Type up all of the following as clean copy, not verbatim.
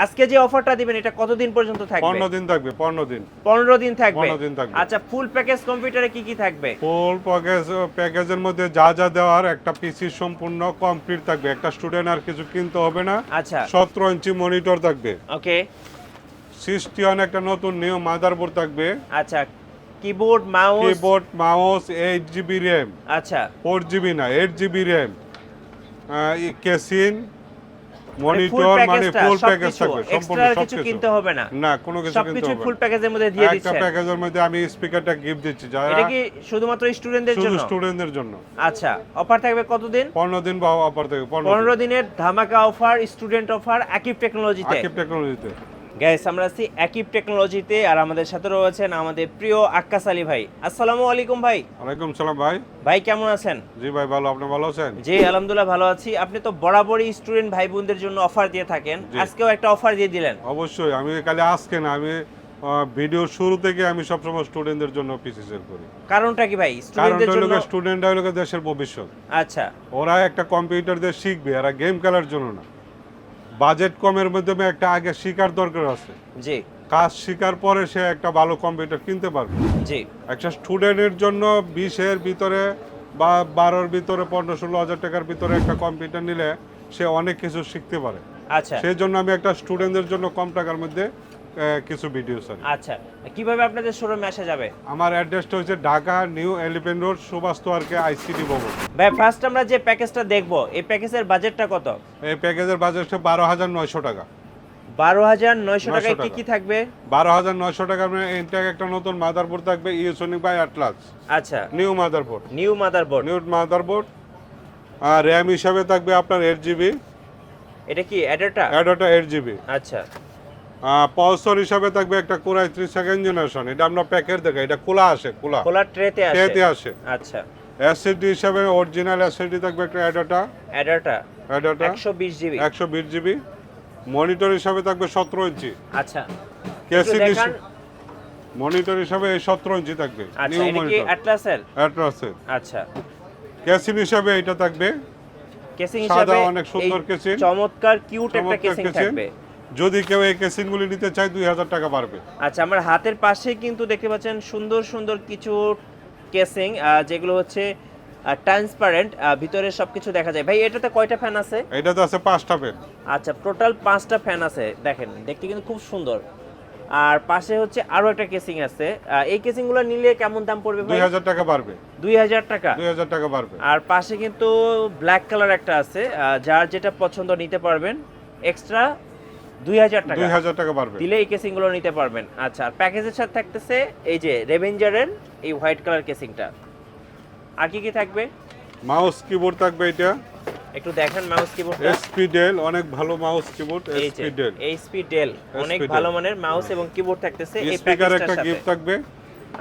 আজকে যে অফারটা দিবেন এটা কতদিন পর্যন্ত থাকবে? 15 দিন থাকবে, 15 দিন। 15 দিন থাকবে। 15 দিন থাকবে। আচ্ছা, ফুল প্যাকেজ কম্পিউটারে কি কি থাকবে? ফুল প্যাকেজের মধ্যে যা যা দেওয়ার একটা পিসি সম্পূর্ণ কমপ্লিট থাকবে। একটা স্টুডেন্ট আর কিছু কিনতে হবে না। আচ্ছা। 17 ইঞ্চি মনিটর থাকবে। ওকে। সিস্টিয়ন একটা নতুন নিউ মাদারবোর্ড থাকবে। আচ্ছা, কিবোর্ড মাউস 8GB RAM। আচ্ছা, 4GB না, 8GB RAM। কেসিন মনিটর মানে ফুল প্যাকেজ থাকবে, সম্পূর্ণ এক্সট্রা কিছু কিনতে হবে না। না, কোনো কিছু কিনতে সবকিছু হবে না। ফুল প্যাকেজের মধ্যে দিয়ে দিচ্ছেন। একটা প্যাকেজের মধ্যে আমি স্পিকারটা গিফট দিচ্ছি, যারা এটা কি শুধুমাত্র স্টুডেন্টদের শুধু জন্য? স্টুডেন্টদের জন্য। আচ্ছা, অফার থাকবে কতদিন? 15 দিন বা অফার থাকবে। 15 দিনের ধামাকা অফার, স্টুডেন্ট অফার আকিব টেকনোলজিতে। আকিব টেকনোলজিতে। গাইস, আমরা আছি আকিব টেকনোলজিতে, আর আমাদের সাথে রয়েছেন আমাদের প্রিয় আক্কাস আলী ভাই। আসসালামু আলাইকুম ভাই। ওয়ালাইকুম সালাম ভাই। ভাই কেমন আছেন? জি ভাই ভালো, আপনি ভালো আছেন? জি আলহামদুলিল্লাহ ভালো আছি। আপনি তো বরাবরই স্টুডেন্ট ভাই বোনদের জন্য অফার দিয়ে থাকেন, আজকেও একটা অফার দিয়ে দিলেন। অবশ্যই, আমি খালি আজকে না, আমি ভিডিও শুরু থেকে আমি সবসময় স্টুডেন্টদের জন্য পিসি সেল করি। কারণটা কি ভাই? কারণটা স্টুডেন্টদের জন্য। হলো স্টুডেন্টরা হলো দেশের ভবিষ্যৎ। আচ্ছা। ওরা একটা কম্পিউটার দিয়ে শিখবে, এরা গেম খেলার জন্য না। বাজেট কমের মাধ্যমে একটা আগে শিকার দরকার আছে। জি। কাজ শিকার পরে সে একটা ভালো কম্পিউটার কিনতে পারবে। জি। একটা স্টুডেন্টের জন্য 20-এর ভিতরে বা 12-এর ভিতরে 15-16 হাজার টাকার ভিতরে একটা কম্পিউটার নিলে সে অনেক কিছু শিখতে পারে। আচ্ছা। সেই জন্য আমি একটা স্টুডেন্টদের জন্য কম টাকার মধ্যে কিছু ভিডিও ছাড়ি। আচ্ছা, কিভাবে আপনাদের শোরুমে আসা যাবে? আমার অ্যাড্রেসটা হচ্ছে Dhaka new elephant road, Subhash তোয়ারকে আইসিডি ভবন। ভাই ফার্স্ট আমরা যে প্যাকেজটা দেখব, এই প্যাকেজের বাজেটটা কত? এই প্যাকেজের বাজেট 12,900 টাকা। 12,900 টাকায় কি কি থাকবে? 12,900 টাকা ইনটেক একটা নতুন মাদারবোর্ড থাকবে, ইউসোনিক বাই অ্যাটলাস। আচ্ছা। New motherboard. New motherboard. আর র্যাম হিসাবে থাকবে আপনার 8GB। এটা কি অ্যাডাটা? অ্যাডাটা 8GB। আচ্ছা। প্রসেসর হিসাবে থাকবে একটা কোরাই 3 সেকেন্ড জেনারেশন। এটা আমরা প্যাকেট দেখাই, এটা খোলা আসে, খোলা ট্রেতে আসে। আচ্ছা। এসএসডি হিসাবে অরিজিনাল এসএসডি থাকবে একটা অ্যাডাটা 120GB। 120GB। মনিটর হিসাবে থাকবে 17 ইঞ্চি। আচ্ছা। কেসিন মনিটর হিসাবে 17 ইঞ্চি থাকবে। আচ্ছা, নিউ এটা কি মনিটর অ্যাটলাসের? আচ্ছা। কেসিন হিসাবে এটা থাকবে, কেসিং সাদা হিসাবে অনেক সুন্দর কেসিন, চমৎকার কিউট একটা কেসিং থাকবে। যদি কেউ এই কেসিনগুলি নিতে চায় 2000 টাকা পারবে। আচ্ছা, আমার হাতের পাশে কিন্তু দেখতে পাচ্ছেন সুন্দর সুন্দর কিছু কেসিং, যেগুলো হচ্ছে ট্রান্সপারেন্ট, ভিতরে সবকিছু দেখা যায়। ভাই এটাতে কয়টা ফ্যান আছে? এটাতে আছে 5টা ফ্যান। আচ্ছা, টোটাল 5টা ফ্যান আছে, দেখেন দেখতে কিন্তু খুব সুন্দর। আর পাশে হচ্ছে আরো একটা কেসিং আছে। এই কেসিংগুলো নিলে কেমন দাম পড়বে ভাই? 2000 টাকা পারবে। 2000 টাকা? 2000 টাকা পারবে। আর পাশে কিন্তু ব্ল্যাক কালার একটা আছে, যার যেটা পছন্দ নিতে পারবেন। এক্সট্রা 2000 টাকা 2000 টাকা পারবে দিলে এই কেসিংগুলো নিতে পারবেন। আচ্ছা, আর প্যাকেজের সাথে থাকতেছে এই যে রেভেঞ্জারের এই হোয়াইট কালার কেসিংটা। আর কি কি থাকবে? মাউস কিবোর্ড থাকবে, এটা একটু দেখেন মাউস কিবোর্ডটা। এইচপি ডেল, অনেক ভালো মাউস কিবোর্ড। এইচপি ডেল অনেক ভালো মানের মাউস এবং কিবোর্ড থাকতেছে এই স্পিকার প্যাকেজটার একটা সাথে। গিফট থাকবে।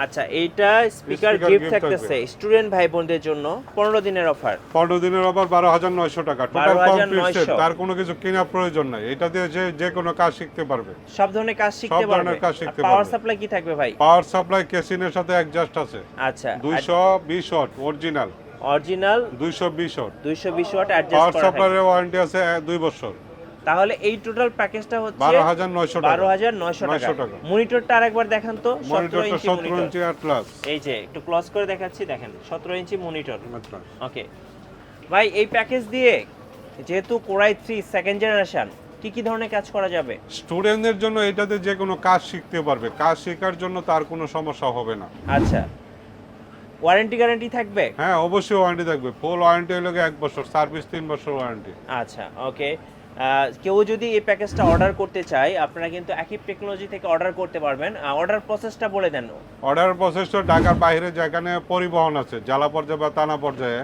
আচ্ছা, এইটা স্পিকার গিফট থাকতেছে স্টুডেন্ট ভাই বোনদের জন্য। 15 দিনের অফার। 15 দিনের অফার 12,900 টাকা। টোটাল কমপ্লিট সেট, 12,900 তার কোনো কিছু কেনার প্রয়োজন নাই। এটা দিয়ে যে কোনো কাজ শিখতে পারবে, সব ধরনের কাজ শিখতে সব পারবে। ধরনের কাজ শিখতে পাওয়ার পারবে। সাপ্লাই কি থাকবে ভাই? পাওয়ার সাপ্লাই কেসিনের সাথে অ্যাডজাস্ট আছে। আচ্ছা, 220 watt original 220 watt. 220 watt power adjust করা সাপ্লাইয়ের থাকে। ওয়ারেন্টি আছে 2 বছর। তাহলে এই টোটাল প্যাকেজটা হচ্ছে 12,900 টাকা। 12,900 টাকা। মনিটরটা আরেকবার দেখান তো। 17 মনিটরটা ইঞ্চি 17 মনিটর। ইঞ্চি অ্যাটলাস। এই যে একটু ক্লোজ করে দেখাচ্ছি, দেখেন 17 ইঞ্চি মনিটর। ওকে ভাই, এই প্যাকেজ দিয়ে যেহেতু কোরাই 3 সেকেন্ড জেনারেশন, কি কি ধরনের কাজ করা যাবে? স্টুডেন্টদের জন্য এটাতে যে কোনো কাজ শিখতে পারবে, কাজ শেখার জন্য তার কোনো সমস্যা হবে না। আচ্ছা, ওয়ারেন্টি গ্যারান্টি থাকবে? হ্যাঁ অবশ্যই ওয়ারেন্টি থাকবে। ফুল ওয়ারেন্টি হলো 1 বছর, সার্ভিস 3 বছর ওয়ারেন্টি। আচ্ছা, ওকে। কেউ যদি এই প্যাকেজটা অর্ডার করতে চায়, আপনারা কিন্তু আকিব টেকনোলজি থেকে অর্ডার করতে পারবেন। অর্ডার প্রসেসটা বলে দেন। অর্ডার প্রসেসটা ঢাকার বাইরে যেখানে পরিবহন আছে, জেলা পর্যায়ে বা থানা পর্যায়ে,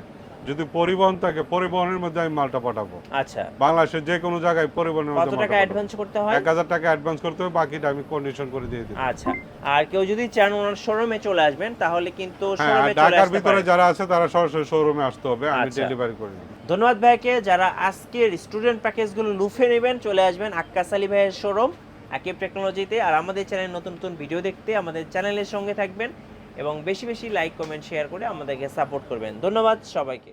যদি পরিবহন থাকে পরিবহনের মধ্যে আমি মালটা পাঠাবো। আচ্ছা, বাংলাদেশের যে কোনো জায়গায় পরিবহনের মধ্যে কত টাকা অ্যাডভান্স করতে হয়? 1000 টাকা অ্যাডভান্স করতে হবে, বাকিটা আমি কন্ডিশন করে দিয়ে দিই। আচ্ছা, আর কেউ যদি চান ওনার শোরুমে চলে আসবেন, তাহলে কিন্তু হ্যাঁ, শোরুমে চলে ঢাকার আসতে ভিতরে পারেন। যারা আছে তারা সরাসরি শোরুমে আসতে হবে, আমি আচ্ছা। ডেলিভারি করে দিই। ধন্যবাদ ভাইকে। যারা আজকের স্টুডেন্ট প্যাকেজগুলো লুফে নেবেন, চলে আসবেন আক্কাস আলী ভাইয়ের শোরুম আকিব টেকনোলজিতে। আর আমাদের চ্যানেলে নতুন নতুন ভিডিও দেখতে আমাদের চ্যানেলের সঙ্গে থাকবেন এবং বেশি বেশি লাইক কমেন্ট শেয়ার করে আমাদেরকে সাপোর্ট করবেন। ধন্যবাদ সবাইকে।